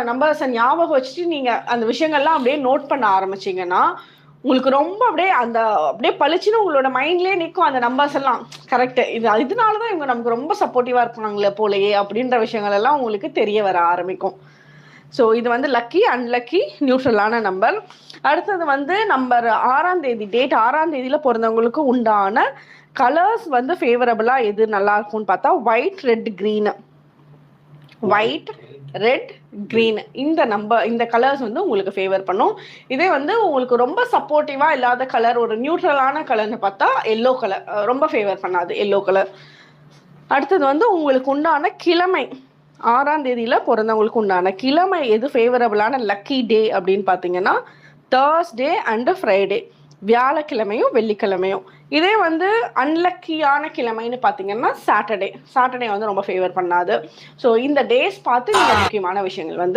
நம்பர்ஸை ஞாபகம் வச்சுட்டு நீங்க அந்த விஷயங்கள்லாம் அப்படியே நோட் பண்ண ஆரம்பிச்சீங்கன்னா உங்களுக்கு ரொம்ப அப்படியே பளிச்சுன்னு உங்களோட மைண்ட்லயே நிற்கும் அந்த நம்பர்ஸ் எல்லாம். கரெக்ட், இதனாலதான் இவங்க நமக்கு ரொம்ப சப்போர்ட்டிவா இருப்பாங்களே போலயே அப்படின்ற விஷயங்கள் எல்லாம் உங்களுக்கு தெரிய வர ஆரம்பிக்கும். ஸோ இது வந்து லக்கி, அன்லக்கி, நியூட்ரலான நம்பர். அடுத்தது வந்து நம்பர் 6ஆம் தேதி, டேட் 6ஆம் தேதியில பிறந்தவங்களுக்கு உண்டான கலர்ஸ் வந்து ஃபேவரபிளா எது நல்லா இருக்கும்னு பார்த்தா white, red, green. White, red, green இந்த கலர்ஸ் வந்து உங்களுக்கு ஃபேவர் பண்ணும். இதே வந்து உங்களுக்கு ரொம்ப சப்போர்ட்டிவா இல்லாத கலர், ஒரு நியூட்ரலான கலர்னு பார்த்தா எல்லோ கலர் ரொம்ப ஃபேவர் பண்ணாது, எல்லோ கலர். அடுத்தது வந்து உங்களுக்கு உண்டான கிழமை, 6ஆம் தேதியில பிறந்தவங்களுக்கு உண்டான கிழமை எது ஃபேவரபிளான லக்கி டே அப்படின்னு பார்த்தீங்கன்னா தேர்ஸ்டே அண்ட் ஃப்ரைடே, வியாழக்கிழமையும் வெள்ளிக்கிழமையும். இதே வந்து அன்லக்கியான கிழமைன்னு பார்த்தீங்கன்னா சாட்டர்டே வந்து ரொம்ப ஃபேவர் பண்ணாது. ஸோ இந்த டேஸ் பார்த்து நீங்கள் முக்கியமான விஷயங்கள் வந்து